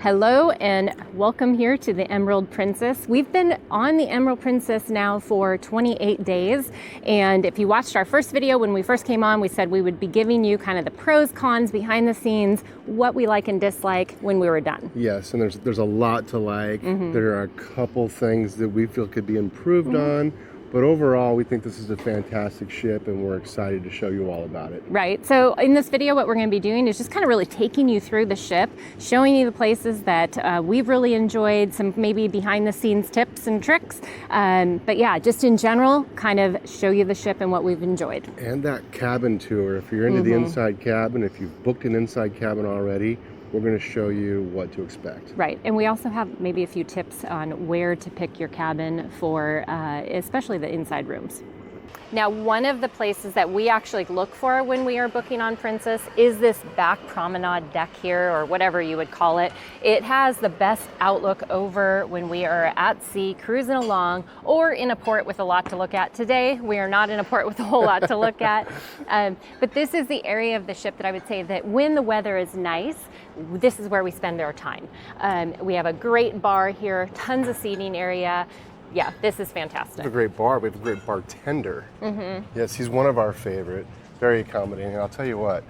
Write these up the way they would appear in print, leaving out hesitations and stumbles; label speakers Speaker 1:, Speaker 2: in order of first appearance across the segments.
Speaker 1: Hello and welcome here to the Emerald Princess. We've been on the Emerald Princess now for 28 days. And if you watched our first video when we first came on, we said we would be giving you kind of the pros, cons, behind the scenes, what we like and dislike when we were done.
Speaker 2: Yes, and there's a lot to like. There are a couple things that we feel could be improved on. But overall, we think this is a fantastic ship and we're excited to show you all about it.
Speaker 1: Right, so in this video, what we're gonna be doing is just kind of really taking you through the ship, showing you the places that we've really enjoyed, some maybe behind the scenes tips and tricks. But yeah, just in general, kind of show you the ship and what we've enjoyed.
Speaker 2: And that cabin tour, if you're into the inside cabin, if you've booked an inside cabin already, we're going to show you what to expect.
Speaker 1: Right, and we also have maybe a few tips on where to pick your cabin for, especially the inside rooms. Now, one of the places that we actually look for when we are booking on Princess is this back promenade deck here, or whatever you would call it. It has the best outlook over when we are at sea, cruising along, or in a port with a lot to look at. Today, we are not in a port with a whole lot to look at. But this is the area of the ship that I would say that when the weather is nice, this is where we spend our time. We have a great bar here, tons of seating area. Yeah, this is fantastic.
Speaker 2: We have a great bar. We have a great bartender. Yes, he's one of our favorite. Very accommodating. And I'll tell you what,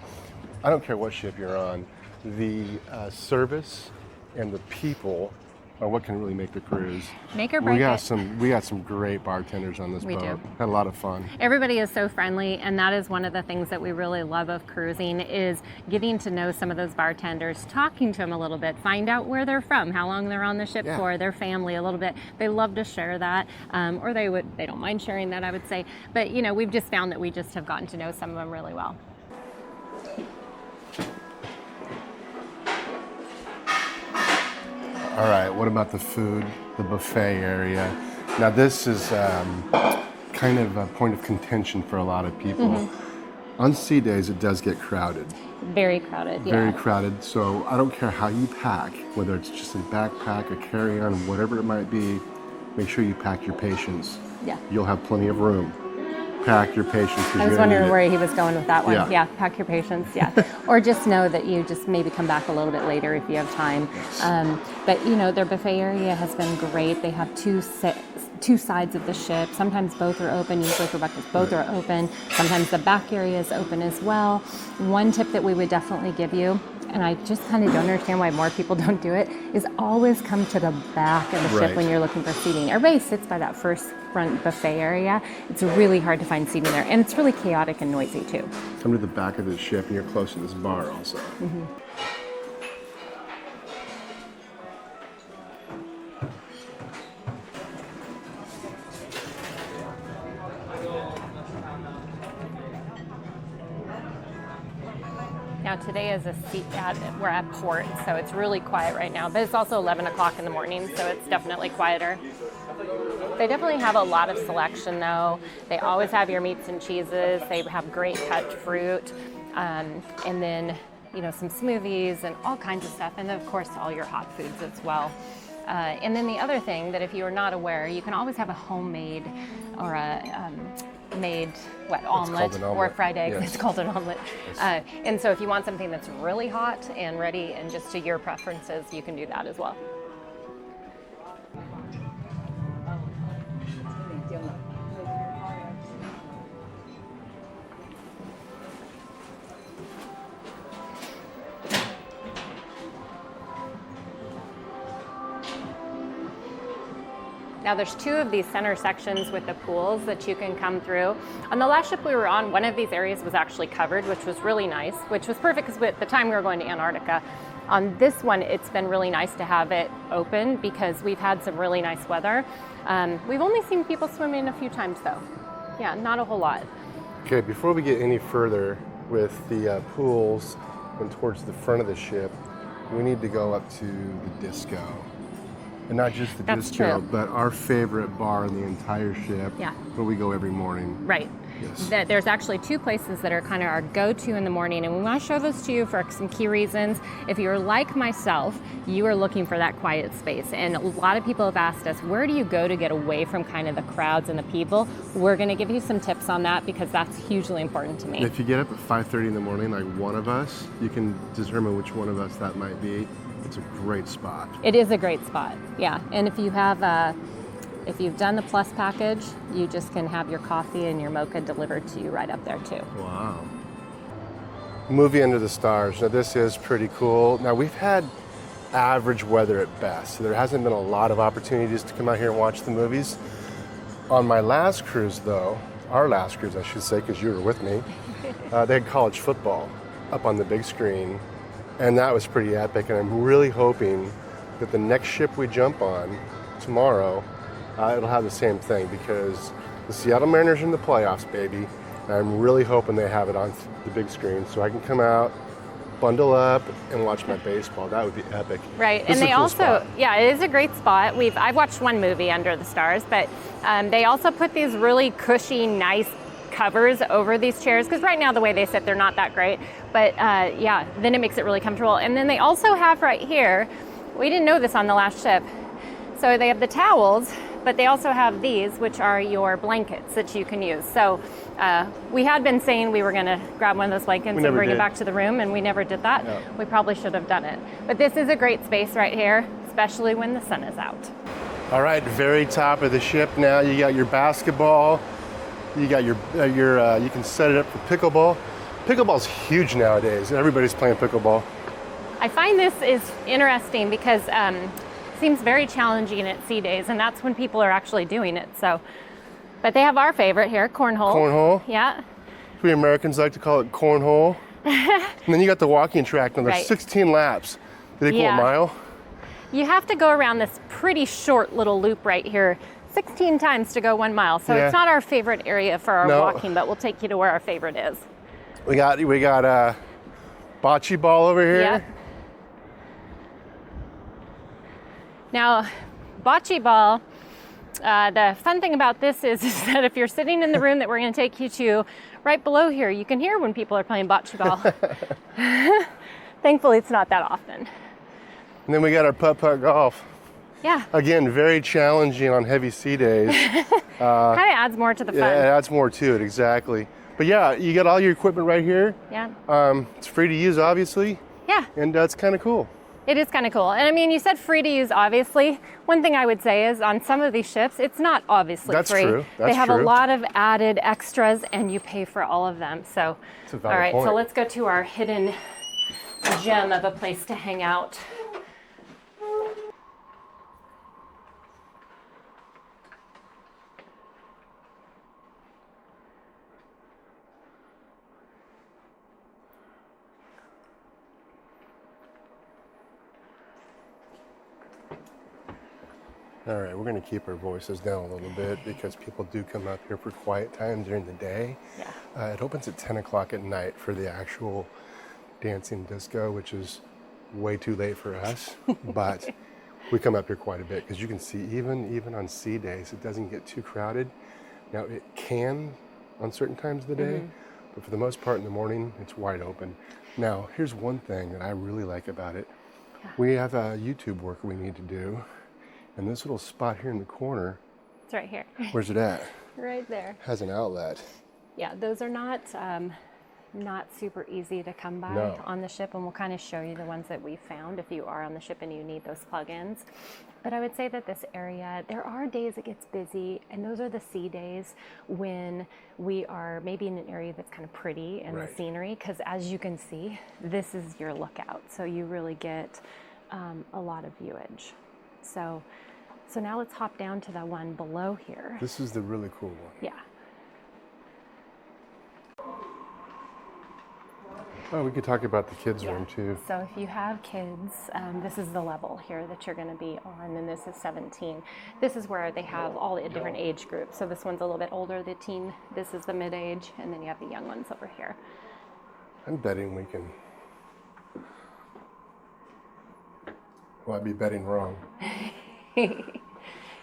Speaker 2: I don't care what ship you're on, the service and the people are what can really make the cruise.
Speaker 1: Make or break
Speaker 2: We got some great bartenders on this boat.
Speaker 1: do.
Speaker 2: Had a lot of fun.
Speaker 1: Everybody is so friendly, and that is one of the things that we really love of cruising is getting to know some of those bartenders, talking to them a little bit, find out where they're from, how long they're on the ship for, their family a little bit. They love to share that, or they don't mind sharing that, I would say. But you know, we've just found that we just have gotten to know some of them really well.
Speaker 2: All right, what about the food, the buffet area? Now this is kind of a point of contention for a lot of people. On sea days, it does get crowded.
Speaker 1: Very crowded, yeah.
Speaker 2: Very crowded, so I don't care how you pack, whether it's just a backpack, a carry-on, whatever it might be, make sure you pack your patience.
Speaker 1: Yeah.
Speaker 2: You'll have plenty of room. Pack your patience.
Speaker 1: I was wondering where he was going with that one.
Speaker 2: Yeah.
Speaker 1: Pack your patience, or just know that you just maybe come back a little bit later if you have time. But you know, their buffet area has been great. They have two sides of the ship. Sometimes both are open. Usually for breakfast, both are open. Sometimes the back area is open as well. One tip that we would definitely give you, and I just kind of don't understand why more people don't do it, is always come to the back of the ship when you're looking for seating. Everybody sits by that first front buffet area. It's really hard to find seating there, and it's really chaotic and noisy too.
Speaker 2: Come to the back of the ship and you're close to this bar also.
Speaker 1: Now today is we're at port, so it's really quiet right now, but it's also 11 o'clock in the morning, so it's definitely quieter. They definitely have a lot of selection though. They always have your meats and cheeses. They have great cut fruit, and then, you know, some smoothies and all kinds of stuff, and then of course all your hot foods as well. And then the other thing that if you are not aware, you can always have a homemade or a made omelet or fried eggs. It's called an omelet. And so if you want something that's really hot and ready and just to your preferences, you can do that as well. Now there's two of these center sections with the pools that you can come through. On the last ship we were on, one of these areas was actually covered, which was really nice, which was perfect because at the time we were going to Antarctica. On this one, it's been really nice to have it open because we've had some really nice weather. We've only seen people swimming a few times though. Yeah, not a whole lot.
Speaker 2: Okay, before we get any further with the pools and towards the front of the ship, we need to go up to the disco. And not just the disco, but our favorite bar in the entire ship, where we go every morning.
Speaker 1: Right. Yes. There's actually two places that are kind of our go-to in the morning, and we want to show those to you for some key reasons. If you're like myself, you are looking for that quiet space, and a lot of people have asked us, where do you go to get away from kind of the crowds and the people? We're going to give you some tips on that because that's hugely important to me.
Speaker 2: If you get up at 5:30 in the morning, like one of us, you can determine which one of us that might be. It's a great spot.
Speaker 1: It is a great spot, yeah. And if you have, if you've done the Plus package, you just can have your coffee and your mocha delivered to you right up there too.
Speaker 2: Wow. Movie Under the Stars. Now this is pretty cool. Now we've had average weather at best, so there hasn't been a lot of opportunities to come out here and watch the movies. On my last cruise though, our last cruise I should say, because you were with me, they had college football up on the big screen, and that was pretty epic, and I'm really hoping that the next ship we jump on tomorrow, it'll have the same thing, because the Seattle Mariners are in the playoffs, baby, and I'm really hoping they have it on the big screen so I can come out, bundle up, and watch my baseball. That would be epic.
Speaker 1: Right,
Speaker 2: This
Speaker 1: and
Speaker 2: is a
Speaker 1: they
Speaker 2: cool
Speaker 1: also,
Speaker 2: spot.
Speaker 1: yeah, it is a great spot. I've watched one movie, Under the Stars, but they also put these really cushy, nice covers over these chairs, because right now the way they sit, they're not that great. But yeah, then it makes it really comfortable. And then they also have right here, we didn't know this on the last ship, so they have the towels, but they also have these, which are your blankets that you can use. So we had been saying we were going to grab one of those blankets and bring it back to the room, and we never did that.
Speaker 2: No.
Speaker 1: We probably should have done it. But this is a great space right here, especially when the sun is out.
Speaker 2: All right, very top of the ship now. You got your basketball. You got your you can set it up for pickleball. Pickleball's huge nowadays. Everybody's playing pickleball.
Speaker 1: I find this is interesting because it seems very challenging at sea days, and that's when people are actually doing it. So, but they have our favorite here, cornhole.
Speaker 2: Cornhole.
Speaker 1: Yeah.
Speaker 2: We Americans like to call it cornhole. And then you got the walking track, and there's
Speaker 1: Right.
Speaker 2: 16 laps. Do they equal a mile?
Speaker 1: You have to go around this pretty short little loop right here 16 times to go 1 mile. So
Speaker 2: Yeah.
Speaker 1: it's not our favorite area for our
Speaker 2: No.
Speaker 1: walking, but we'll take you to where our favorite is.
Speaker 2: We got bocce ball over here.
Speaker 1: Yep. Now, bocce ball, the fun thing about this is that if you're sitting in the room that we're going to take you to, right below here, you can hear when people are playing bocce ball. Thankfully, it's not that often.
Speaker 2: And then we got our putt-putt golf.
Speaker 1: Yeah,
Speaker 2: Again, very challenging on heavy sea days.
Speaker 1: kind of adds more to the fun.
Speaker 2: Yeah, it adds more to it, exactly. But yeah, you got all your equipment right here.
Speaker 1: Yeah,
Speaker 2: It's free to use, obviously,
Speaker 1: yeah,
Speaker 2: and it's kind of cool.
Speaker 1: it is kind of cool. And I mean, you said free to use, obviously. One thing I would say is on some of these ships, it's not obviously
Speaker 2: That's
Speaker 1: free.
Speaker 2: true.
Speaker 1: They
Speaker 2: That's
Speaker 1: have a
Speaker 2: true.
Speaker 1: lot of added extras, and you pay for all of them. So,
Speaker 2: It's a
Speaker 1: all
Speaker 2: valid
Speaker 1: right, so
Speaker 2: point.
Speaker 1: let's go to our hidden gem of a place to hang out.
Speaker 2: All right, we're going to keep our voices down a little bit because people do come up here for quiet time during the day.
Speaker 1: Yeah.
Speaker 2: It opens at 10 o'clock at night for the actual dancing disco, which is way too late for us. But we come up here quite a bit because you can see even on sea days, it doesn't get too crowded. Now, it can on certain times of the day, but for the most part in the morning, it's wide open. Now, here's one thing that I really like about it.
Speaker 1: Yeah.
Speaker 2: We have a YouTube work we need to do. And this little spot here in the corner,
Speaker 1: It's right here.
Speaker 2: where's it at?
Speaker 1: Right there.
Speaker 2: Has an outlet.
Speaker 1: Yeah, those are not super easy to come by
Speaker 2: No.
Speaker 1: on the ship, and we'll kind of show you the ones that we found if you are on the ship and you need those plugins. But I would say that this area, there are days it gets busy, and those are the sea days when we are maybe in an area that's kind of pretty and
Speaker 2: Right.
Speaker 1: the scenery, because as you can see, this is your lookout, so you really get a lot of viewage. So now let's hop down to the one below here.
Speaker 2: This is the really cool one.
Speaker 1: Yeah.
Speaker 2: Oh, we could talk about the kids'
Speaker 1: Yeah.
Speaker 2: room too.
Speaker 1: So if you have kids, this is the level here that you're going to be on, and this is 17. This is where they have all the different age groups. So this one's a little bit older, the teen. This is the mid-age, and then you have the young ones over here.
Speaker 2: I'm betting we can. Well, I'd be betting wrong.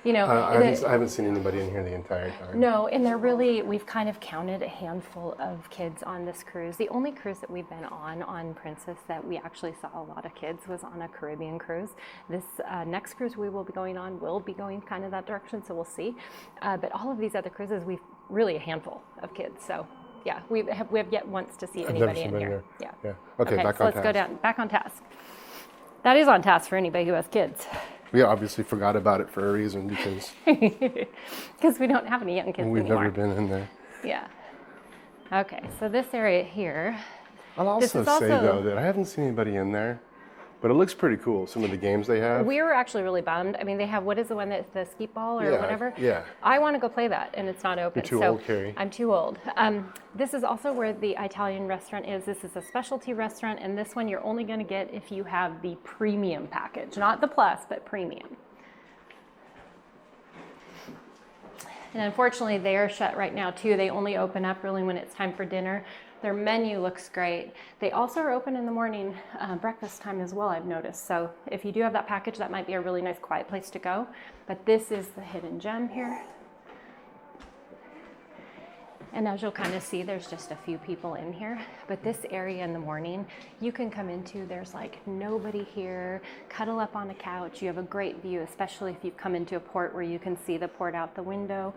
Speaker 1: You know,
Speaker 2: I haven't seen anybody in here the entire time.
Speaker 1: no, and they're really, we've kind of counted a handful of kids on this cruise. The only cruise that we've been on Princess, that we actually saw a lot of kids was on a Caribbean cruise. This next cruise we will be going on will be going kind of that direction, so we'll see. But all of these other cruises, we've really a handful of kids. So yeah, we have yet once to see
Speaker 2: I've never
Speaker 1: anybody
Speaker 2: seen
Speaker 1: in
Speaker 2: anybody
Speaker 1: here.
Speaker 2: there.
Speaker 1: Yeah.
Speaker 2: Yeah. Okay, back
Speaker 1: so
Speaker 2: on
Speaker 1: let's
Speaker 2: task.
Speaker 1: go down, back on task. That is on task for anybody who has kids.
Speaker 2: We obviously forgot about it for a reason because
Speaker 1: we don't have any young kids
Speaker 2: we've
Speaker 1: anymore.
Speaker 2: never been in there.
Speaker 1: Yeah. Okay, so this area here.
Speaker 2: I'll also say though that I haven't seen anybody in there, but it looks pretty cool. Some of the games they have.
Speaker 1: We were actually really bummed. I mean, they have, what is the one that's the skeet ball or whatever?
Speaker 2: Yeah.
Speaker 1: I want to go play that, and it's not open.
Speaker 2: You're too old, Carrie.
Speaker 1: I'm too old. This is also where the Italian restaurant is. This is a specialty restaurant, and this one you're only going to get if you have the premium package. Not the plus, but premium. And unfortunately, they are shut right now, too. They only open up really when it's time for dinner. Their menu looks great. They also are open in the morning, breakfast time as well, I've noticed. So if you do have that package, that might be a really nice quiet place to go. But this is the hidden gem here. And as you'll kind of see, there's just a few people in here. But this area in the morning, you can come into, there's like nobody here, cuddle up on a couch. You have a great view, especially if you've come into a port where you can see the port out the window,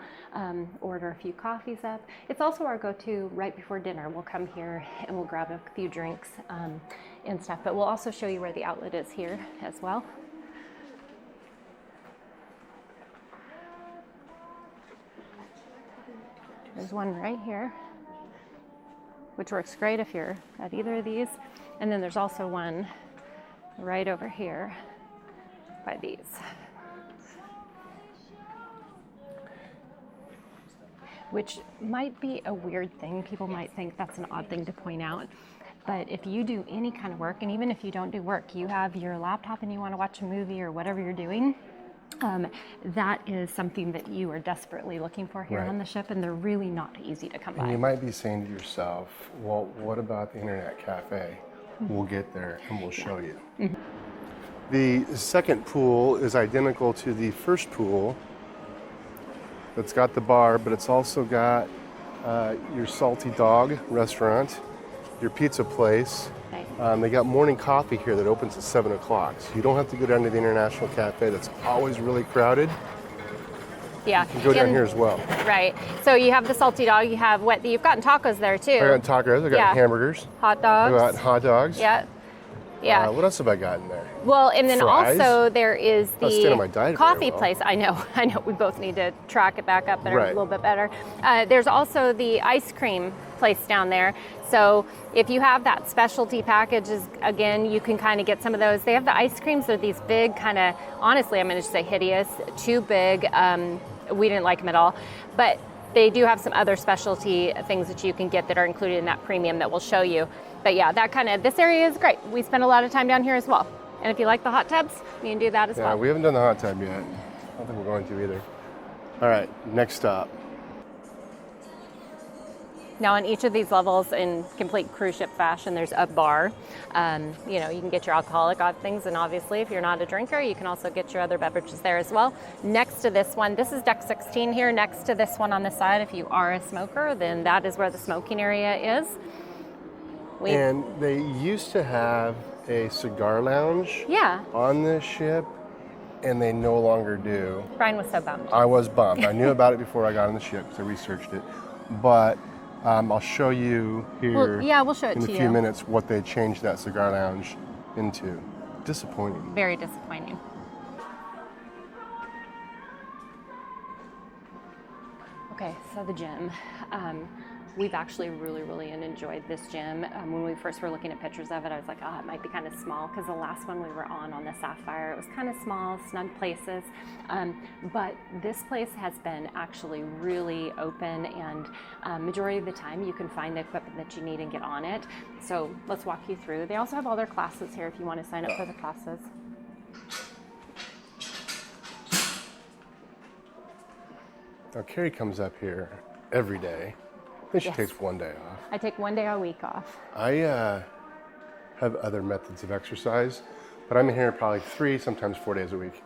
Speaker 1: order a few coffees up. It's also our go-to right before dinner. We'll come here and we'll grab a few drinks and stuff. But we'll also show you where the outlet is here as well. There's one right here, which works great if you're at either of these. And then there's also one right over here by these. Which might be a weird thing. People might think that's an odd thing to point out. But if you do any kind of work, and even if you don't do work, you have your laptop and you want to watch a movie or whatever you're doing, that is something that you are desperately looking for here on the ship, and they're really not easy to come by.
Speaker 2: And you might be saying to yourself, well, what about the internet cafe? We'll get there and we'll show you. The second pool is identical to the first pool. It's got the bar, but it's also got your Salty Dog restaurant, your pizza place. They got morning coffee here that opens at 7 o'clock. So you don't have to go down to the International Cafe that's always really crowded.
Speaker 1: Yeah.
Speaker 2: You can go down here as well.
Speaker 1: Right. So you have the Salty Dog, you have you've gotten tacos there too.
Speaker 2: I got tacos, I got hamburgers.
Speaker 1: Hot dogs.
Speaker 2: I got hot dogs.
Speaker 1: Yeah. Yeah.
Speaker 2: What else have I got in there?
Speaker 1: Well, and then
Speaker 2: Fries?
Speaker 1: also there is the
Speaker 2: on my diet
Speaker 1: coffee
Speaker 2: very well.
Speaker 1: place. I know. We both need to track it back up a
Speaker 2: Right.
Speaker 1: little bit better. There's also the ice cream place down there. So if you have that specialty packages, again, you can kind of get some of those. They have the ice creams. They're these big kind of, honestly, I'm going to say hideous, too big. We didn't like them at all. But they do have some other specialty things that you can get that are included in that premium that we'll show you. But yeah, this area is great. We spend a lot of time down here as well. And if you like the hot tubs, you can do that as well.
Speaker 2: Yeah, we haven't done the hot tub yet. I don't think we're going to either. All right, next stop.
Speaker 1: Now on each of these levels, in complete cruise ship fashion, there's a bar. You can get your alcoholic things, and obviously if you're not a drinker, you can also get your other beverages there as well. Next to this one, this is deck 16 here, next to this one on the side, if you are a smoker, then that is where the smoking area is.
Speaker 2: And they used to have a cigar lounge on this ship, and they no longer do.
Speaker 1: Brian was so bummed.
Speaker 2: I was bummed. I knew about it before I got on the ship because I researched it. But I'll show you here
Speaker 1: we'll show it
Speaker 2: in a
Speaker 1: to
Speaker 2: few
Speaker 1: you.
Speaker 2: minutes what they changed that cigar lounge into. Disappointing.
Speaker 1: Very disappointing. Okay, so the gym. We've actually really enjoyed this gym. When we first were looking at pictures of it, I was like, it might be kind of small, because the last one we were on the Sapphire, it was kind of small, snug places. But this place has been actually really open, and majority of the time you can find the equipment that you need and get on it. So let's walk you through. They also have all their classes here if you want to sign up for the classes.
Speaker 2: Now, Carrie comes up here every day. I think she takes one day off.
Speaker 1: I take one day a week off.
Speaker 2: I have other methods of exercise, but I'm in here probably 3, sometimes 4 days a week.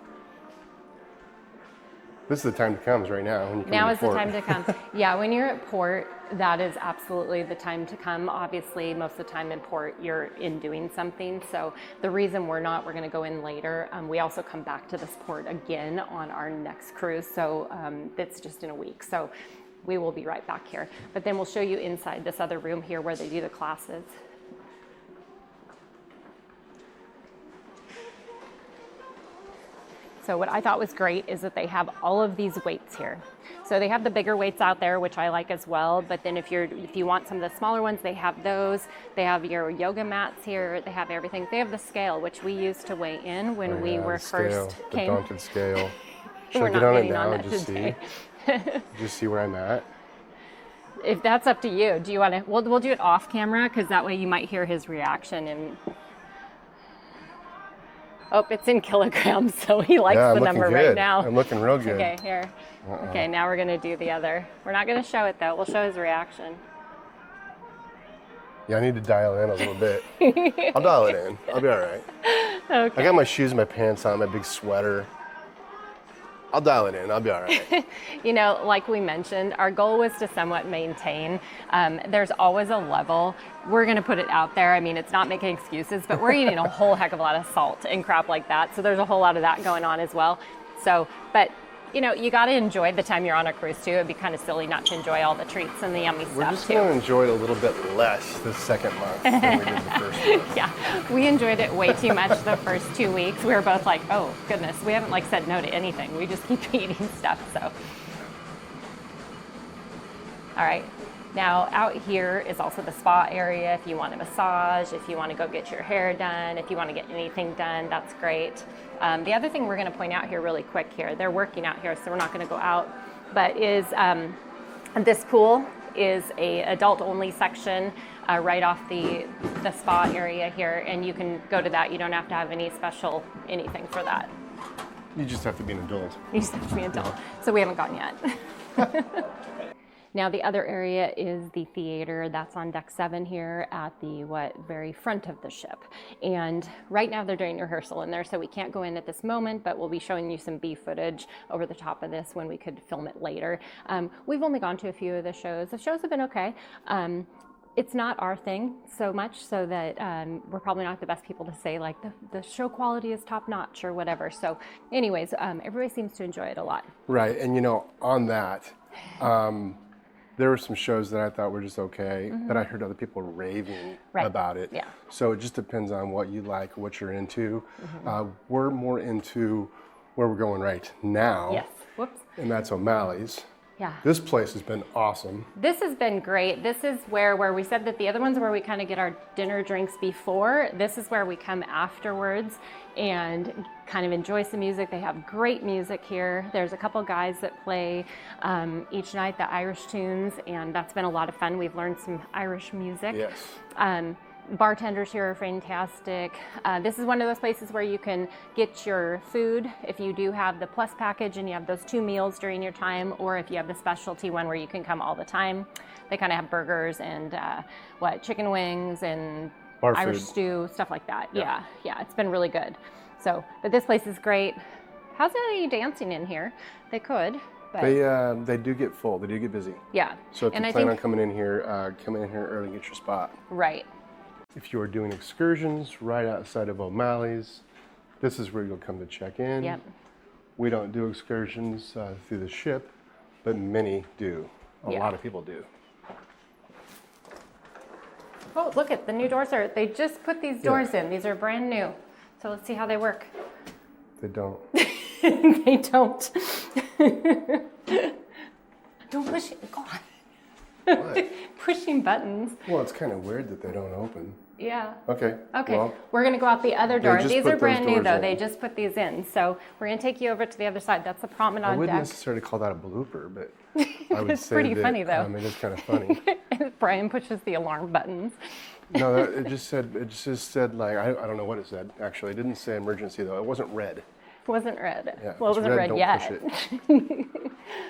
Speaker 2: This is the time to come, is right now. When you come
Speaker 1: now
Speaker 2: to
Speaker 1: is
Speaker 2: port.
Speaker 1: the time to come. Yeah, when you're at port, that is absolutely the time to come. Obviously, most of the time in port, you're in doing something. So the reason we're going to go in later. We also come back to this port again on our next cruise. So it's just in a week. So we will be right back here. But then we'll show you inside this other room here where they do the classes. So what I thought was great is that they have all of these weights here. So they have the bigger weights out there, which I like as well. But then if you want some of the smaller ones, they have those. They have your yoga mats here. They have everything. They have the scale, which we used to weigh in when we were first came.
Speaker 2: The daunted scale. Should
Speaker 1: We're
Speaker 2: I get
Speaker 1: not
Speaker 2: on it
Speaker 1: getting
Speaker 2: now
Speaker 1: on
Speaker 2: and
Speaker 1: that
Speaker 2: just
Speaker 1: today.
Speaker 2: see? Just see where I'm at?
Speaker 1: If that's up to you. Do you want to? We'll do it off camera because that way you might hear his reaction. And oh, it's in kilograms, so he likes the number
Speaker 2: good.
Speaker 1: right now.
Speaker 2: I'm looking real good.
Speaker 1: Okay, here. Okay, now we're gonna do the other. We're not gonna show it though. We'll show his reaction.
Speaker 2: Yeah, I need to dial in a little bit. I'll dial it in. I'll be all right.
Speaker 1: Okay.
Speaker 2: I got my shoes and my pants on, my big sweater. I'll dial it in. I'll be all right.
Speaker 1: You know, like we mentioned, our goal was to somewhat maintain. There's always a level. We're going to put it out there. I mean, it's not making excuses, but we're eating a whole heck of a lot of salt and crap like that. So there's a whole lot of that going on as well. So, but you know, you got to enjoy the time you're on a cruise too. It'd be kind of silly not to enjoy all the treats and the yummy stuff.
Speaker 2: We're just
Speaker 1: too.
Speaker 2: going to enjoy it a little bit less the second month than we did the first month.
Speaker 1: Yeah, we enjoyed it way too much the first 2 weeks. We were both like, oh goodness, we haven't like said no to anything. We just keep eating stuff. So, all right. Now out here is also the spa area. If you want a massage, if you want to go get your hair done, if you want to get anything done, that's great. The other thing we're going to point out here really quick here, they're working out here, so we're not going to go out, but is this pool is a adult only section right off the spa area here, and you can go to that. You don't have to have any special anything for that.
Speaker 2: You just have to be an adult.
Speaker 1: You just have to be an adult. So we haven't gone yet. Now the other area is the theater. That's on deck 7 here at the very front of the ship. And right now they're doing rehearsal in there, so we can't go in at this moment, but we'll be showing you some B footage over the top of this when we could film it later. We've only gone to a few of the shows. The shows have been okay. It's not our thing so much, so that we're probably not the best people to say like the show quality is top notch or whatever. So anyways, everybody seems to enjoy it a lot.
Speaker 2: Right, and you know, on that, there were some shows that I thought were just okay, but I heard other people raving about it.
Speaker 1: Yeah.
Speaker 2: So it just depends on what you like, what you're into. We're more into where we're going right now.
Speaker 1: Yes. Whoops.
Speaker 2: And that's O'Malley's.
Speaker 1: Yeah.
Speaker 2: This place has been awesome.
Speaker 1: This has been great. This is where we said that the other ones where we kind of get our dinner drinks before. This is where we come afterwards and kind of enjoy some music. They have great music here. There's a couple guys that play each night the Irish tunes, and that's been a lot of fun. We've learned some Irish music.
Speaker 2: Yes.
Speaker 1: Bartenders here are fantastic. This is one of those places where you can get your food if you do have the plus package and you have those 2 meals during your time, or if you have the specialty one where you can come all the time. They kind of have burgers and chicken wings and
Speaker 2: Bar
Speaker 1: Irish
Speaker 2: food.
Speaker 1: stew, stuff like that. Yeah, it's been really good. So, but this place is great. How's any dancing in here? They could. But
Speaker 2: They do get full. They do get busy.
Speaker 1: yeah.
Speaker 2: So if
Speaker 1: And
Speaker 2: you
Speaker 1: I
Speaker 2: plan
Speaker 1: think-
Speaker 2: on coming in here early and get your spot.
Speaker 1: Right.
Speaker 2: If you are doing excursions right outside of O'Malley's, this is where you'll come to check in.
Speaker 1: Yep.
Speaker 2: We don't do excursions through the ship, but many do. A
Speaker 1: Yeah.
Speaker 2: lot of people do.
Speaker 1: Oh, look at the new doors they just put these doors in. These are brand new. So let's see how they work.
Speaker 2: They don't.
Speaker 1: They don't. Don't push it. Go on.
Speaker 2: What?
Speaker 1: Pushing buttons.
Speaker 2: Well, it's kind of weird that they don't open.
Speaker 1: Yeah.
Speaker 2: Okay.
Speaker 1: Okay.
Speaker 2: Well,
Speaker 1: We're going to go out the other door.
Speaker 2: just
Speaker 1: These
Speaker 2: put
Speaker 1: are brand
Speaker 2: those
Speaker 1: new
Speaker 2: doors
Speaker 1: though.
Speaker 2: in.
Speaker 1: They just put these in. So we're going to take you over to the other side. That's the promenade
Speaker 2: I wouldn't
Speaker 1: deck.
Speaker 2: necessarily call that a blooper, but I would
Speaker 1: It's
Speaker 2: say
Speaker 1: pretty
Speaker 2: that,
Speaker 1: funny, though.
Speaker 2: It is kind of funny.
Speaker 1: Brian pushes the alarm buttons.
Speaker 2: No, it just said like, I don't know what it said, actually. It didn't say emergency, though. It wasn't red.
Speaker 1: It wasn't red.
Speaker 2: Yeah,
Speaker 1: Well, it
Speaker 2: it's
Speaker 1: wasn't red
Speaker 2: don't
Speaker 1: yet.
Speaker 2: push it.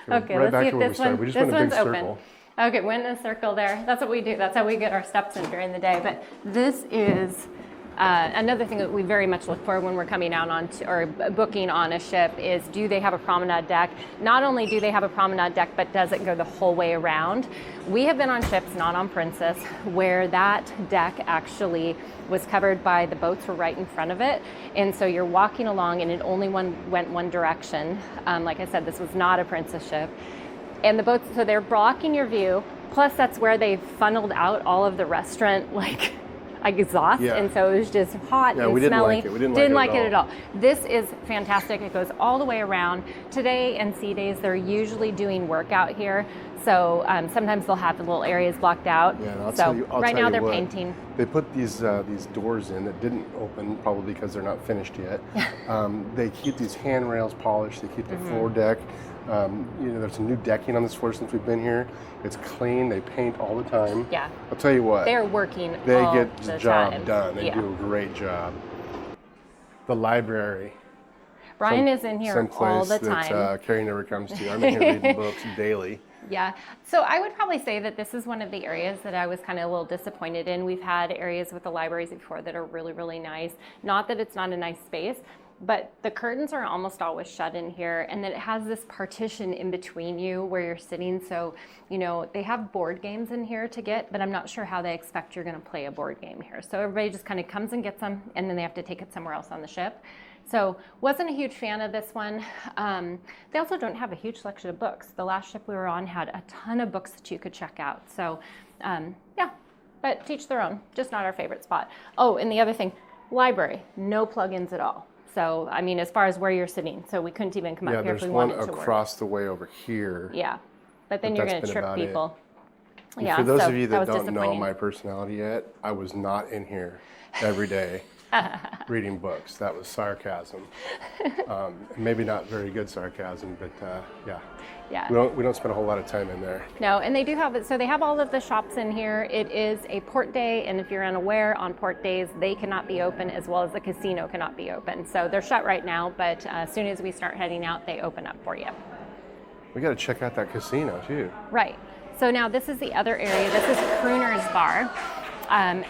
Speaker 1: Okay,
Speaker 2: right
Speaker 1: let's
Speaker 2: back
Speaker 1: see
Speaker 2: to
Speaker 1: if
Speaker 2: where
Speaker 1: this
Speaker 2: we started.
Speaker 1: one.
Speaker 2: We just
Speaker 1: This
Speaker 2: went a big
Speaker 1: one's open.
Speaker 2: circle.
Speaker 1: Okay, went in a circle there. That's what we do. That's how we get our steps in during the day. But this is another thing that we very much look for when we're coming out on or booking on a ship is, do they have a promenade deck? Not only do they have a promenade deck, but does it go the whole way around? We have been on ships, not on Princess, where that deck actually was covered by the boats were right in front of it. And so you're walking along and it only went one direction. Like I said, this was not a Princess ship. And the boats, so they're blocking your view. Plus that's where they funneled out all of the restaurant exhaust, and so it was just hot and
Speaker 2: we didn't
Speaker 1: smelly.
Speaker 2: like it. We didn't
Speaker 1: like it at all. This is fantastic. It goes all the way around. Today and C days, they're usually doing workout here. So sometimes they'll have the little areas blocked out.
Speaker 2: Yeah, and I'll
Speaker 1: so
Speaker 2: tell you,
Speaker 1: right now they're painting.
Speaker 2: They put these doors in that didn't open, probably because they're not finished yet. They keep these handrails polished. They keep the floor deck. There's some new decking on this floor since we've been here. It's clean. They paint all the time.
Speaker 1: Yeah.
Speaker 2: I'll tell you what.
Speaker 1: They're working.
Speaker 2: They
Speaker 1: all
Speaker 2: get the job done. They
Speaker 1: yeah.
Speaker 2: do a great job. The library.
Speaker 1: Brian is in here all the time.
Speaker 2: That Carrie never comes to. I'm in here reading books daily.
Speaker 1: Yeah, so I would probably say that this is one of the areas that I was kind of a little disappointed in. We've had areas with the libraries before that are really, really nice. Not that it's not a nice space, but the curtains are almost always shut in here, and then it has this partition in between you where you're sitting. So, they have board games in here to get, but I'm not sure how they expect you're going to play a board game here. So everybody just kind of comes and gets them, and then they have to take it somewhere else on the ship. So wasn't a huge fan of this one. They also don't have a huge selection of books. The last ship we were on had a ton of books that you could check out. So yeah, but teach their own, just not our favorite spot. Oh, and the other thing, library, no plugins at all. So, I mean, as far as where you're sitting, so we couldn't even come up here if we wanted to work.
Speaker 2: There's one across the way over here.
Speaker 1: Yeah, but then you're going to trip people.
Speaker 2: Yeah, for those of you that don't know my personality yet, I was not in here every day reading books. That was sarcasm. Maybe not very good sarcasm, but yeah.
Speaker 1: Yeah.
Speaker 2: We don't spend a whole lot of time in there.
Speaker 1: No, and they do have it. So they have all of the shops in here. It is a port day, and if you're unaware, on port days they cannot be open, as well as the casino cannot be open. So they're shut right now, but as soon as we start heading out, they open up for you.
Speaker 2: We got to check out that casino too.
Speaker 1: Right. So now this is the other area. This is Crooner's Bar.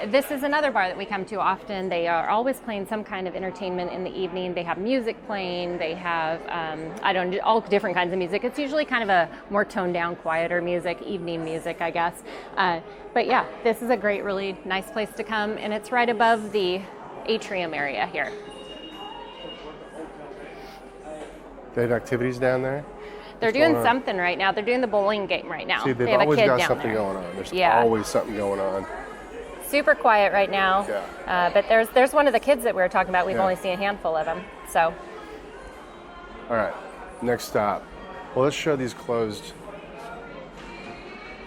Speaker 1: This is another bar that we come to often. They are always playing some kind of entertainment in the evening. They have music playing. They have, all different kinds of music. It's usually kind of a more toned down, quieter music, evening music, I guess. But yeah, this is a great, really nice place to come, and it's right above the atrium area here.
Speaker 2: They have activities down there?
Speaker 1: They're doing something right now. They're doing the bowling game right now.
Speaker 2: See, they've
Speaker 1: have
Speaker 2: always
Speaker 1: a kid
Speaker 2: got
Speaker 1: down
Speaker 2: something
Speaker 1: there.
Speaker 2: going on. There's always something going on.
Speaker 1: Super quiet right now.
Speaker 2: Yeah.
Speaker 1: But there's one of the kids that we were talking about. We've only seen a handful of them. So.
Speaker 2: All right, next stop. Well, let's show these closed.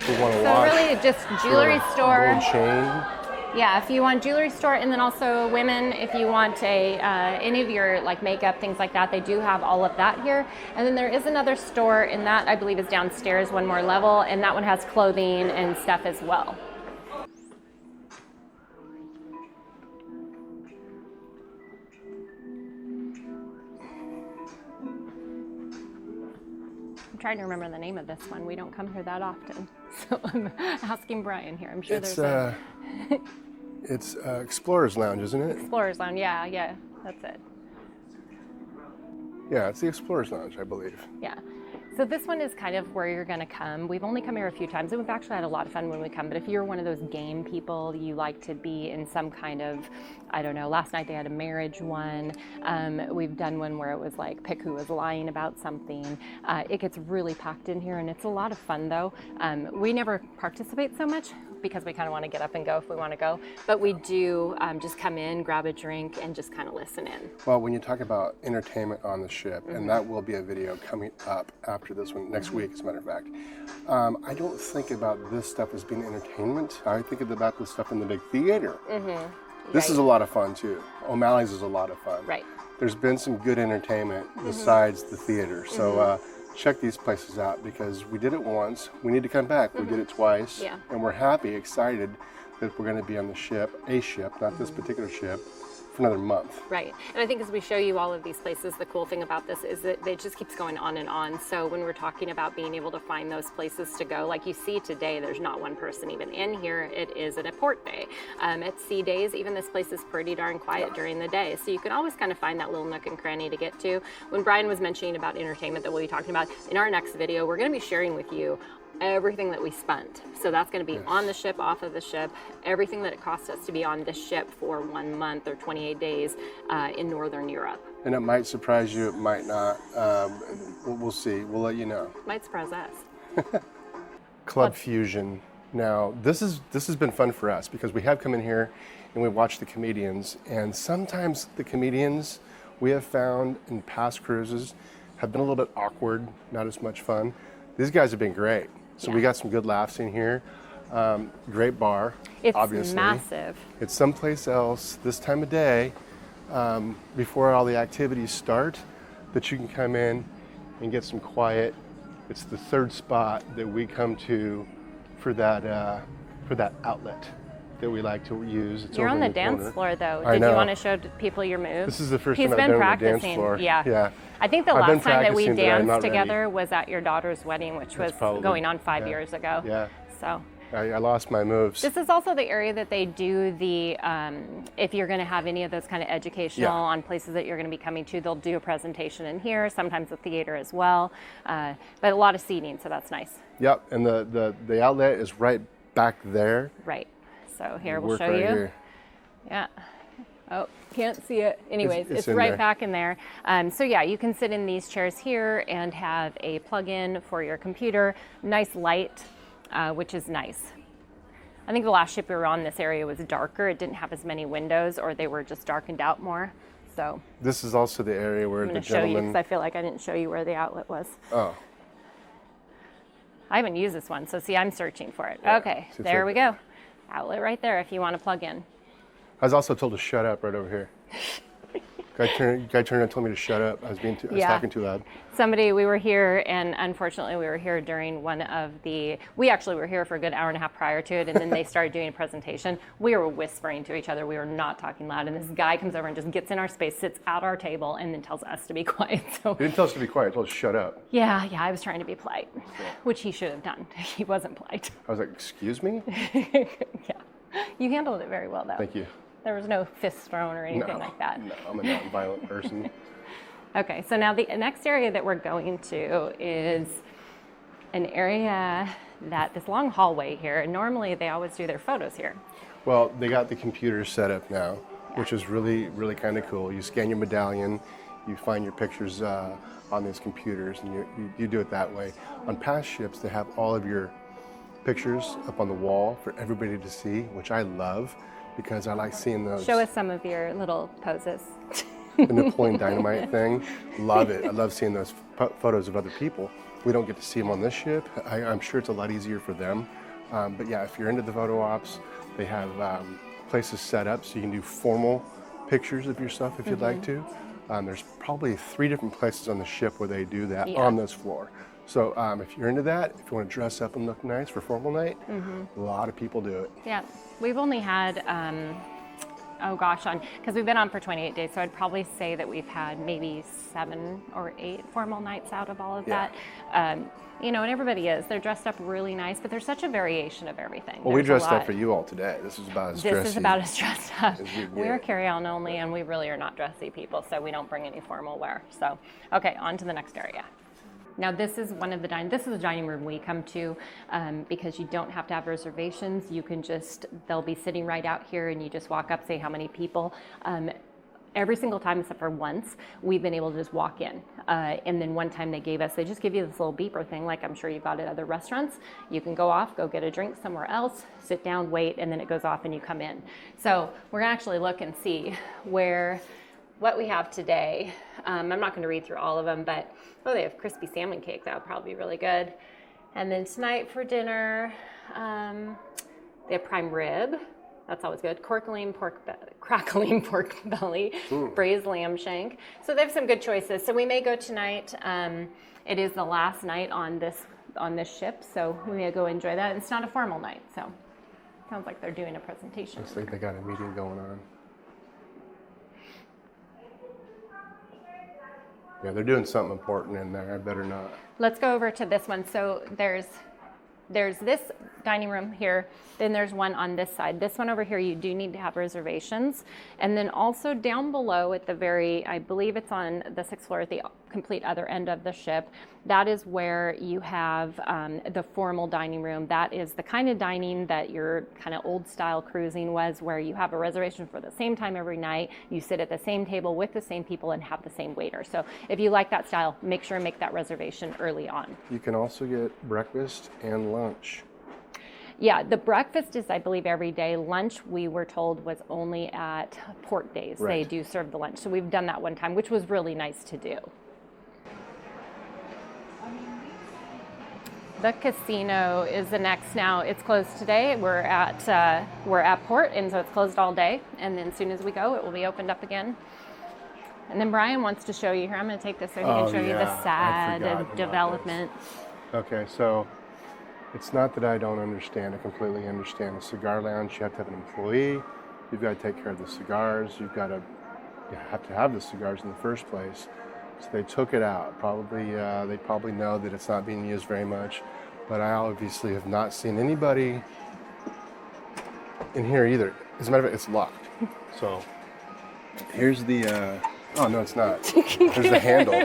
Speaker 2: We want to watch.
Speaker 1: So really, just jewelry store.
Speaker 2: Gold chain.
Speaker 1: Yeah, if you want jewelry store, and then also women, if you want any of your like makeup, things like that, they do have all of that here. And then there is another store, and that I believe is downstairs, one more level, and that one has clothing and stuff as well. I'm trying to remember the name of this one. We don't come here that often, so I'm asking Brian here. I'm sure
Speaker 2: it's Explorer's Lounge, isn't it?
Speaker 1: Explorer's Lounge, yeah, that's it.
Speaker 2: Yeah, it's the Explorer's Lounge, I believe.
Speaker 1: Yeah. So this one is kind of where you're going to come. We've only come here a few times, and we've actually had a lot of fun when we come. But if you're one of those game people, you like to be in some kind of, I don't know, last night they had a marriage one. We've done one where it was like pick who was lying about something. It gets really packed in here, and it's a lot of fun, though. We never participate so much because we kind of want to get up and go if we want to go. But we do just come in, grab a drink, and just kind of listen in.
Speaker 2: Well, when you talk about entertainment on the ship, and that will be a video coming up after this one, next week, as a matter of fact, I don't think about this stuff as being entertainment. I think about this stuff in the big theater. This is a lot of fun, too. O'Malley's is a lot of fun.
Speaker 1: Right.
Speaker 2: There's been some good entertainment besides the theater. So check these places out, because we did it once. We need to come back. We did it twice.
Speaker 1: Yeah.
Speaker 2: And we're happy, excited that we're going to be on the ship, a ship, not this particular ship, for another month.
Speaker 1: Right. And I think as we show you all of these places, the cool thing about this is that it just keeps going on and on. So when we're talking about being able to find those places to go, like you see today, there's not one person even in here. It is at a port day. At sea days, even this place is pretty darn quiet during the day. So you can always kind of find that little nook and cranny to get to. When Brian was mentioning about entertainment that we'll be talking about, in our next video, we're going to be sharing with you everything that we spent. So that's going to be on the ship, off of the ship, everything that it cost us to be on this ship for 1 month or 28 days in Northern Europe.
Speaker 2: And it might surprise you, it might not. We'll see. We'll let you know.
Speaker 1: Might surprise us.
Speaker 2: Club Fusion. Now, this has been fun for us because we have come in here and we watch the comedians, and sometimes the comedians we have found in past cruises have been a little bit awkward, not as much fun. These guys have been great. So we got some good laughs in here. Great bar,
Speaker 1: it's
Speaker 2: obviously.
Speaker 1: massive.
Speaker 2: It's someplace else this time of day, before all the activities start, that you can come in and get some quiet. It's the third spot that we come to for that outlet that we like to use. It's
Speaker 1: You're
Speaker 2: over
Speaker 1: on the
Speaker 2: in
Speaker 1: dance
Speaker 2: corner.
Speaker 1: floor, though.
Speaker 2: I
Speaker 1: Did
Speaker 2: know.
Speaker 1: you want to show people your moves?
Speaker 2: This is the first
Speaker 1: He's
Speaker 2: time
Speaker 1: been
Speaker 2: I've been on the
Speaker 1: practicing.
Speaker 2: dance floor.
Speaker 1: Yeah. I think the
Speaker 2: I've been
Speaker 1: last time that we
Speaker 2: practicing, but I'm not
Speaker 1: danced
Speaker 2: ready.
Speaker 1: together was at your daughter's wedding, which was
Speaker 2: probably-
Speaker 1: going on 5
Speaker 2: yeah.
Speaker 1: years ago.
Speaker 2: Yeah.
Speaker 1: So.
Speaker 2: I lost my moves.
Speaker 1: This is also the area that they do the, if you're going to have any of those kind of educational on places that you're going to be coming to, they'll do a presentation in here, sometimes a theater as well, but a lot of seating, so that's nice.
Speaker 2: Yep, and the outlet is right back there.
Speaker 1: Right, so here we'll
Speaker 2: Work
Speaker 1: show
Speaker 2: right
Speaker 1: you.
Speaker 2: here.
Speaker 1: Yeah. Oh, can't see it. Anyways,
Speaker 2: It's
Speaker 1: it's
Speaker 2: in
Speaker 1: right
Speaker 2: there.
Speaker 1: back in there. So yeah, you can sit in these chairs here and have a plug-in for your computer. Nice light, which is nice. I think the last ship we were on, this area was darker. It didn't have as many windows, or they were just darkened out more. So
Speaker 2: This is also the area where
Speaker 1: I'm
Speaker 2: the
Speaker 1: going to show you
Speaker 2: gentleman.
Speaker 1: because I feel like I didn't show you where the outlet was.
Speaker 2: Oh,
Speaker 1: I haven't used this one, so see, I'm searching for it.
Speaker 2: Yeah,
Speaker 1: Okay,
Speaker 2: it's
Speaker 1: there
Speaker 2: right
Speaker 1: we go. Outlet right there if you want to plug in.
Speaker 2: I was also told to shut up right over here. Guy turned and told me to shut up. I was talking too loud.
Speaker 1: We were here, and unfortunately we were here during one of we actually were here for a good hour and a half prior to it, and then they started doing a presentation. We were whispering to each other. We were not talking loud, and this guy comes over and just gets in our space, sits at our table, and then tells us to be quiet. So
Speaker 2: He didn't tell us to be quiet. He told us to shut up.
Speaker 1: yeah, I was trying to be polite, which he should have done. He wasn't polite.
Speaker 2: I was like, excuse me?
Speaker 1: Yeah, you handled it very well, though.
Speaker 2: Thank you.
Speaker 1: There was no fists thrown or anything like that.
Speaker 2: No, I'm a non-violent person.
Speaker 1: Okay, so now the next area that we're going to is an area that this long hallway here, and normally they always do their photos here.
Speaker 2: Well, they got the computers set up now, which is really, really kind of cool. You scan your medallion, you find your pictures on these computers, and you do it that way. On past ships, they have all of your pictures up on the wall for everybody to see, which I love because I like seeing those.
Speaker 1: Show us some of your little poses.
Speaker 2: The Napoleon Dynamite thing. Love it. I love seeing those photos of other people. We don't get to see them on this ship. I'm sure it's a lot easier for them. But yeah, if you're into the photo ops, they have places set up so you can do formal pictures of yourself if you'd like to. There's probably 3 different places on the ship where they do that on this floor. So if you're into that, if you want to dress up and look nice for formal night, a lot of people do it.
Speaker 1: Yeah, we've only had, because we've been on for 28 days, so I'd probably say that we've had maybe 7 or 8 formal nights out of all of that. And everybody they're dressed up really nice, but there's such a variation of everything.
Speaker 2: Well, we dressed up for you all today. This is about as dressy.
Speaker 1: This is about as dressed up. We're
Speaker 2: get.
Speaker 1: carry-on only, and we really are not dressy people, so we don't bring any formal wear. So, okay, on to the next area. Now this is this is the dining room we come to because you don't have to have reservations. You can they'll be sitting right out here and you just walk up, say how many people. Every single time except for once, we've been able to just walk in. And then one time they just give you this little beeper thing like I'm sure you've got at other restaurants. You can go off, go get a drink somewhere else, sit down, wait, and then it goes off and you come in. So we're gonna actually look and see what we have today. I'm not going to read through all of them, but they have crispy salmon cake. That would probably be really good. And then tonight for dinner, they have prime rib. That's always good. Crackling pork belly, braised lamb shank. So they have some good choices. So we may go tonight. It is the last night on this ship, so we may go enjoy that. It's not a formal night, so sounds like they're doing a presentation.
Speaker 2: Looks like they got a meeting going on. Yeah, they're doing something important in there. I better not.
Speaker 1: Let's go over to this one. So there's this dining room here, then there's one on this side. This one over here, you do need to have reservations. And then also down below at I believe it's on the 6th floor at the complete other end of the ship, that is where you have the formal dining room. That is the kind of dining that your kind of old style cruising was, where you have a reservation for the same time every night, you sit at the same table with the same people and have the same waiter. So if you like that style, make sure and make that reservation early on.
Speaker 2: You can also get breakfast and lunch.
Speaker 1: Yeah, the breakfast is, I believe, every day. Lunch, we were told, was only at port days.
Speaker 2: Right.
Speaker 1: They do serve the lunch. So we've done that one time, which was really nice to do. The casino is the next now. It's closed today. We're at port, and so it's closed all day. And then as soon as we go, it will be opened up again. And then Brian wants to show you here. I'm going to take this so he can show you the SAD development.
Speaker 2: Okay, so it's not that I don't understand. I completely understand. The cigar lounge, you have to have an employee. You've got to take care of the cigars. You have to have the cigars in the first place. So they took it out. They probably know that it's not being used very much. But I obviously have not seen anybody in here either. As a matter of fact, it's locked. So here's the, oh no, it's not. There's the handle.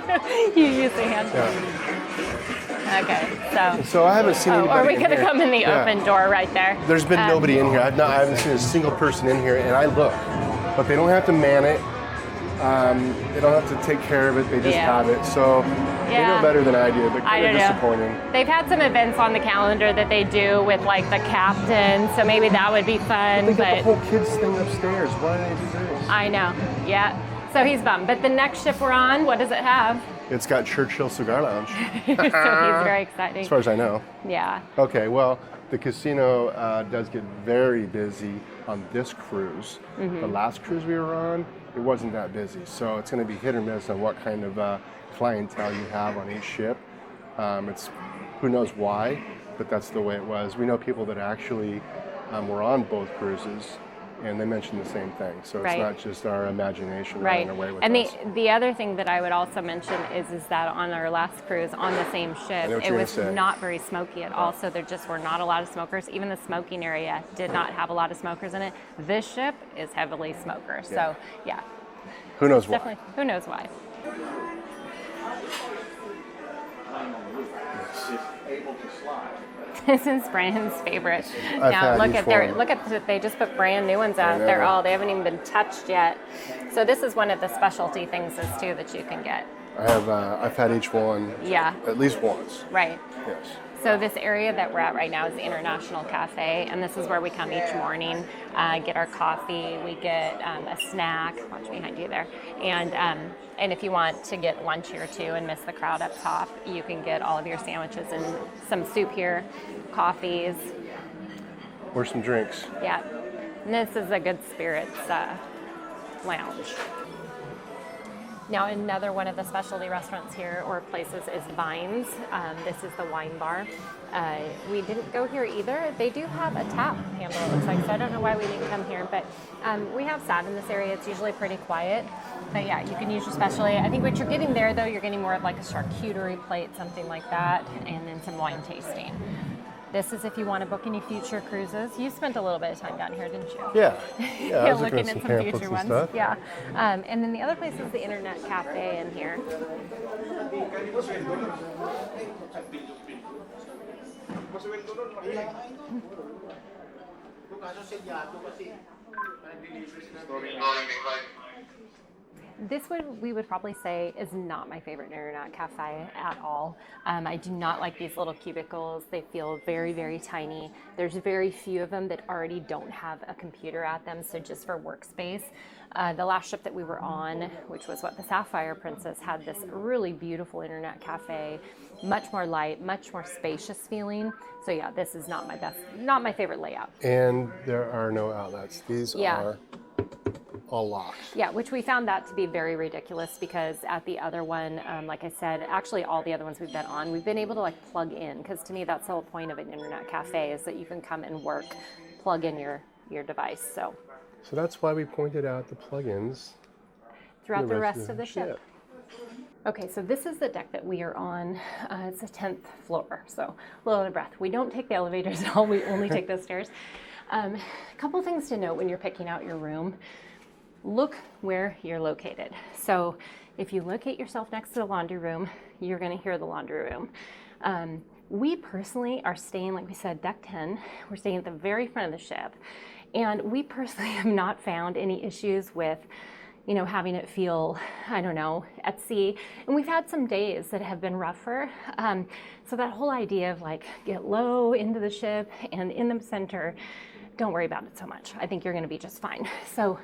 Speaker 1: You use the handle.
Speaker 2: Yeah.
Speaker 1: Okay,
Speaker 2: so I haven't seen anybody.
Speaker 1: Or we could have come in the open door right there.
Speaker 2: There's been nobody in here. I haven't seen a single person in here, and I look. But they don't have to man it. They don't have to take care of it. They just have it. So they know better than I do, but kind of disappointing.
Speaker 1: They've had some events on the calendar that they do with like the captain, so maybe that would be fun.
Speaker 2: But they got the whole kids thing upstairs. Why do they do this?
Speaker 1: I know. Yeah. So he's bummed. But the next ship we're on, what does it have?
Speaker 2: It's got Churchill Cigar Lounge.
Speaker 1: So he's very excited.
Speaker 2: As far as I know.
Speaker 1: Yeah.
Speaker 2: Okay, well, the casino does get very busy on this cruise. The last cruise we were on, it wasn't that busy. So it's going to be hit or miss on what kind of clientele you have on each ship. It's who knows why, but that's the way it was. We know people that actually were on both cruises, and they mentioned the same thing. So it's not just our imagination running away with us.
Speaker 1: And the other thing that I would also mention is that on our last cruise on the same ship, it was not very smoky at all. So there just were not a lot of smokers. Even the smoking area did not have a lot of smokers in it. This ship is heavily smokers. So yeah.
Speaker 2: Who knows why?
Speaker 1: Definitely. Who knows why? This is Brian's favorite. Now look at they just put brand new ones out there. They haven't even been touched yet. So this is one of the specialty things too that you can get.
Speaker 2: I've had each one.
Speaker 1: Yeah.
Speaker 2: At least once.
Speaker 1: Right.
Speaker 2: Yes.
Speaker 1: So this area that we're at right now is the International Cafe, and this is where we come each morning, get our coffee, we get a snack, watch behind you there, and if you want to get lunch here too and miss the crowd up top, you can get all of your sandwiches and some soup here, coffees.
Speaker 2: Or some drinks.
Speaker 1: Yeah, and this is a Good Spirits lounge. Now, another one of the specialty restaurants here or places is Vines. This is the wine bar. We didn't go here either. They do have a tap handle, it looks like, so I don't know why we didn't come here, but we have sat in this area. It's usually pretty quiet. But yeah, you can use your specialty. I think what you're getting there, though, you're getting more of like a charcuterie plate, something like that, and then some wine tasting. This is if you want to book any future cruises. You spent a little bit of time down here, didn't you?
Speaker 2: Yeah. I was
Speaker 1: looking at some future ones.
Speaker 2: Stuff.
Speaker 1: Yeah. And then the other place is the Internet Cafe in here. This we would probably say is not my favorite Internet Cafe at all. I do not like these little cubicles. They feel very, very tiny. There's very few of them that already don't have a computer at them, so just for workspace. The last ship that we were on, which was the Sapphire Princess, had this really beautiful Internet Cafe, much more light, much more spacious feeling. So yeah, this is not my favorite layout.
Speaker 2: And there are no outlets. These are all locked.
Speaker 1: Yeah, which we found that to be very ridiculous because at the other one, like I said, actually all the other ones we've been on, we've been able to plug in, because to me that's the whole point of an internet cafe is that you can come and work, plug in your device. So
Speaker 2: that's why we pointed out the plugins
Speaker 1: throughout the rest of the ship. Okay, so this is the deck that we are on. It's the 10th floor, so a little out of breath. We don't take the elevators at all, we only take the stairs. A couple things to note when you're picking out your room. Look where you're located. So if you locate yourself next to the laundry room, you're gonna hear the laundry room. We personally are staying, like we said, deck 10. We're staying at the very front of the ship. And we personally have not found any issues with you know, having it feel, I don't know, at sea. And we've had some days that have been rougher. So that whole idea of like get low into the ship and in the center, don't worry about it so much. I think you're gonna be just fine. So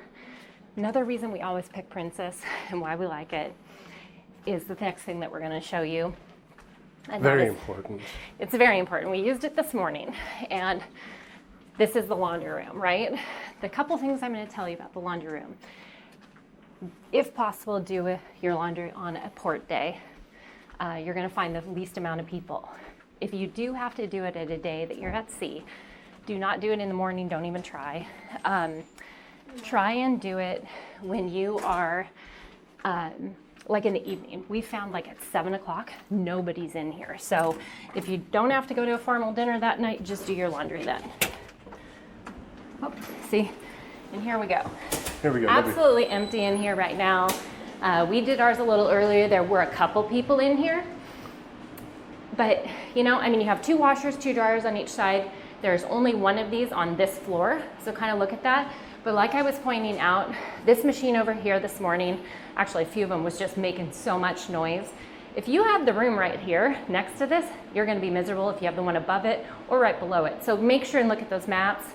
Speaker 1: another reason we always pick Princess and why we like it is the next thing that we're gonna show you. And
Speaker 2: very important.
Speaker 1: It's very important. We used it this morning, and this is the laundry room, right? The couple things I'm gonna tell you about the laundry room. If possible, do your laundry on a port day. You're gonna find the least amount of people. If you do have to do it at a day that you're at sea, do not do it in the morning, don't even try. Try and do it when you are, like in the evening. We found like at 7 o'clock, nobody's in here. So if you don't have to go to a formal dinner that night, just do your laundry then. Oh, see, and here we go.
Speaker 2: Here we go.
Speaker 1: Absolutely empty in here right now. We did ours a little earlier. There were a couple people in here. But, you know, I mean, you have 2 washers, 2 dryers on each side. There's only one of these on this floor. So kind of look at that. But like I was pointing out, this machine over here this morning, actually a few of them was just making so much noise. If you have the room right here next to this, you're going to be miserable if you have the one above it or right below it. So make sure and look at those maps.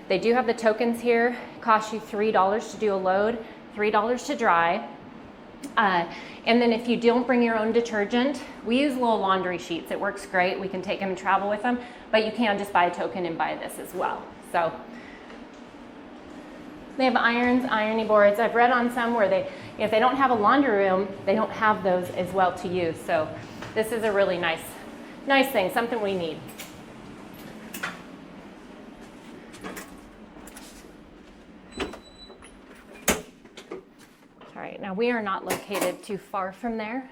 Speaker 1: They do have the tokens here. Cost you $3 to do a load, $3 to dry. And then if you don't bring your own detergent, we use little laundry sheets. It works great. We can take them and travel with them, but you can just buy a token and buy this as well. So they have irons, ironing boards. I've read on some where if they don't have a laundry room, they don't have those as well to use. So this is a really nice thing, something we need. All right, now we are not located too far from there.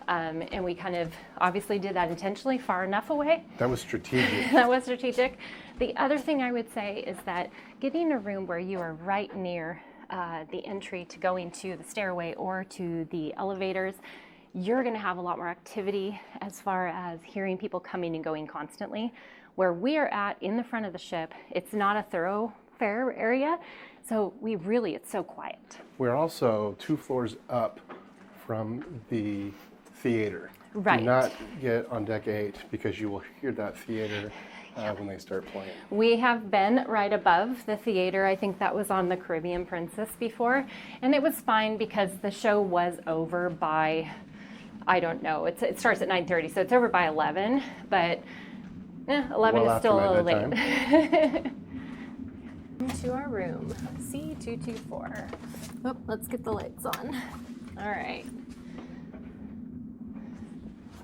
Speaker 1: And we kind of obviously did that intentionally, far enough away.
Speaker 2: That was strategic.
Speaker 1: That was strategic. The other thing I would say is that getting a room where you are right near the entry to going to the stairway or to the elevators, you're gonna have a lot more activity as far as hearing people coming and going constantly. Where we are at in the front of the ship, it's not a thoroughfare area, so it's so quiet.
Speaker 2: We're also 2 floors up from the theater.
Speaker 1: Right.
Speaker 2: Do not get on deck 8 because you will hear that theater when they start playing.
Speaker 1: We have been right above the theater. I think that was on the Caribbean Princess before. And it was fine because the show was over by, I don't know, it starts at 9:30, so it's over by 11. But 11 is still a little late. To our room, C224. Oh, let's get the lights on. All right.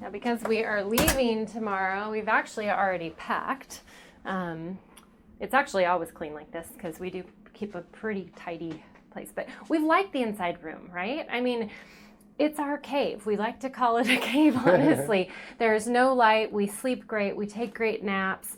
Speaker 1: Now, because we are leaving tomorrow, we've actually already packed. It's actually always clean like this because we do keep a pretty tidy place. But we like the inside room, right? I mean, it's our cave. We like to call it a cave, honestly. There's no light. We sleep great. We take great naps.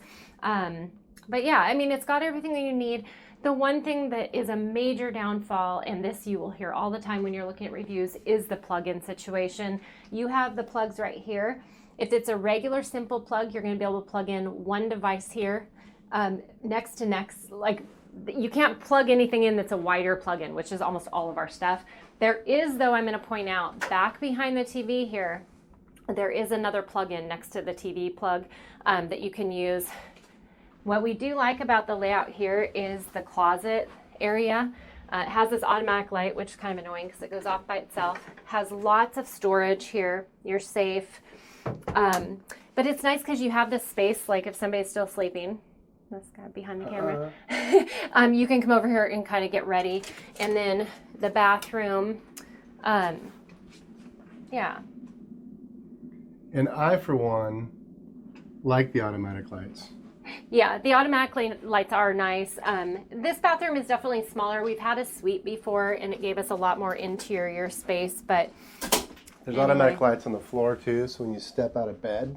Speaker 1: But yeah, I mean, it's got everything that you need. The one thing that is a major downfall, and this you will hear all the time when you're looking at reviews, is the plug-in situation. You have the plugs right here. If it's a regular simple plug, you're going to be able to plug in one device here, next to next. Like, you can't plug anything in that's a wider plug-in, which is almost all of our stuff. There is, though, I'm going to point out, back behind the TV here, there is another plug-in next to the TV plug that you can use. What we do like about the layout here is the closet area. It has this automatic light, which is kind of annoying because it goes off by itself. Has lots of storage here. You're safe. But it's nice because you have this space, like if somebody's still sleeping, this guy behind the camera, you can come over here and kind of get ready. And then the bathroom, yeah.
Speaker 2: And I, for one, like the automatic lights.
Speaker 1: Yeah, the automatic lights are nice. This bathroom is definitely smaller. We've had a suite before and it gave us a lot more interior space, but
Speaker 2: there's automatic lights on the floor too, so when you step out of bed,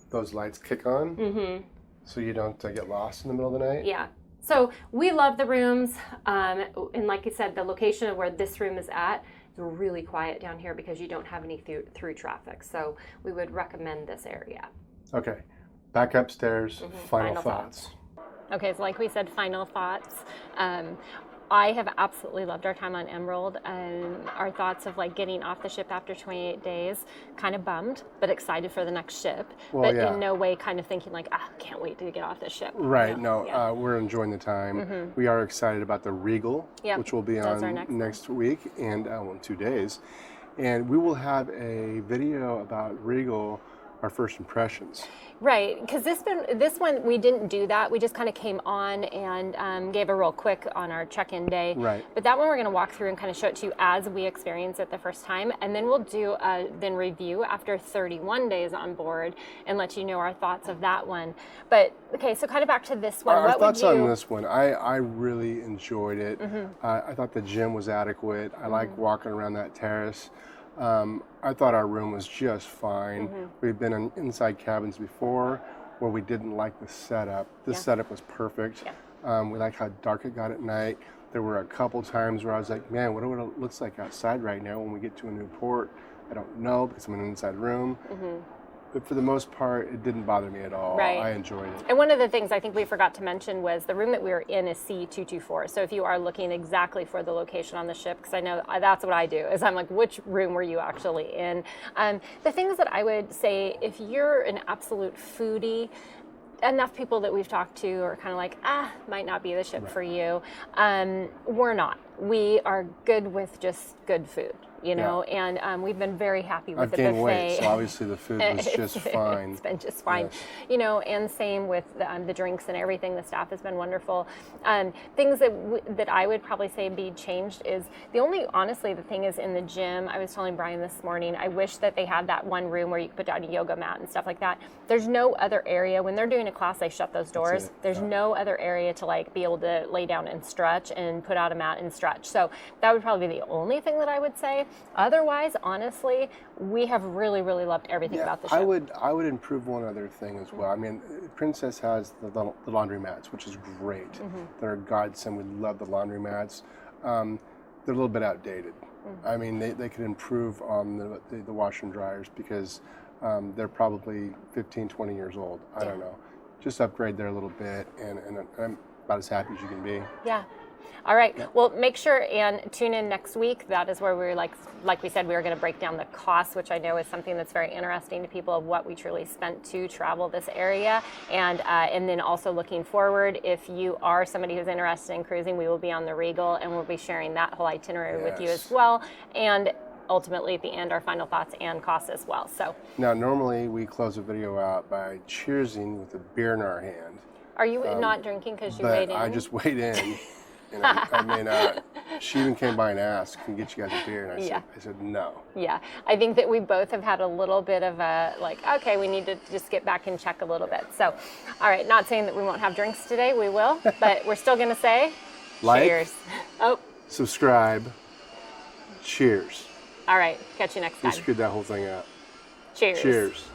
Speaker 2: those lights kick on, so you don't get lost in the middle of the night.
Speaker 1: Yeah, so we love the rooms, and like I said, the location of where this room is at is really quiet down here because you don't have any through traffic, so we would recommend this area.
Speaker 2: Okay. Back upstairs, final thoughts.
Speaker 1: Okay, so like we said, final thoughts. I have absolutely loved our time on Emerald. Our thoughts of like getting off the ship after 28 days, kind of bummed, but excited for the next ship.
Speaker 2: Well,
Speaker 1: but
Speaker 2: yeah.
Speaker 1: in no way kind of thinking like, can't wait to get off the ship.
Speaker 2: Right.
Speaker 1: No. Yeah.
Speaker 2: We're enjoying the time. We are excited about the Regal, which will be
Speaker 1: That's
Speaker 2: on
Speaker 1: our
Speaker 2: next week and in 2 days. And we will have a video about Regal, our first impressions.
Speaker 1: Right, because this one we didn't do that. We just kind of came on and gave a real quick on our check-in day.
Speaker 2: Right.
Speaker 1: But that one we're going to walk through and kind of show it to you as we experience it the first time, and then we'll do then review after 31 days on board and let you know our thoughts of that one. But okay, so kind of back to this one.
Speaker 2: Our thoughts on this one. I really enjoyed it. I thought the gym was adequate. I like walking around that terrace. I thought our room was just fine. We've been in inside cabins before where we didn't like the setup. This setup was perfect. We like how dark it got at night. There were a couple times where I was like, man, what it looks like outside right now when we get to a new port? I don't know because I'm in an inside room. But for the most part, it didn't bother me at all.
Speaker 1: Right.
Speaker 2: I enjoyed it.
Speaker 1: And one of the things I think we forgot to mention was the room that we were in is C224. So if you are looking exactly for the location on the ship, because I know that's what I do, is I'm like, which room were you actually in? The things that I would say, if you're an absolute foodie, enough people that we've talked to are kind of like, might not be the ship for you. We're not. We are good with just good food. And we've been very happy with the buffet.
Speaker 2: I've gained weight, so obviously the food was just fine.
Speaker 1: It's been just fine.
Speaker 2: Yes.
Speaker 1: And same with the drinks and everything. The staff has been wonderful. Things that I would probably say be changed is honestly, the thing is in the gym. I was telling Brian this morning, I wish that they had that one room where you could put down a yoga mat and stuff like that. There's no other area. When they're doing a class, they shut those doors. There's no other area to like be able to lay down and stretch and put out a mat and stretch. So that would probably be the only thing that I would say. Otherwise, honestly, we have really, really loved everything about the ship.
Speaker 2: I would improve one other thing as well. I mean, Princess has the laundry mats, which is great. They're a godsend. We love the laundry mats. They're a little bit outdated. I mean, they could improve on the washer and dryers because they're probably 15, 20 years old. I don't know. Just upgrade there a little bit, and I'm about as happy as you can be.
Speaker 1: Yeah. All right. Well, make sure and tune in next week. That is where we're like we said, we were going to break down the costs, which I know is something that's very interesting to people of what we truly spent to travel this area. And then also looking forward, if you are somebody who's interested in cruising, we will be on the Regal and we'll be sharing that whole itinerary with you as well. And ultimately at the end, our final thoughts and costs as well. So
Speaker 2: now, normally we close a video out by cheersing with a beer in our hand.
Speaker 1: Are you not drinking because you weighed in?
Speaker 2: I just weighed in. She even came by and asked, can we get you guys a beer? And I said no.
Speaker 1: Yeah, I think that we both have had a little bit of a okay, we need to just get back in check a little bit. So, all right, not saying that we won't have drinks today, we will, but we're still going to say cheers.
Speaker 2: Subscribe, cheers.
Speaker 1: All right, catch you next time.
Speaker 2: You screwed that whole thing up.
Speaker 1: Cheers.
Speaker 2: Cheers.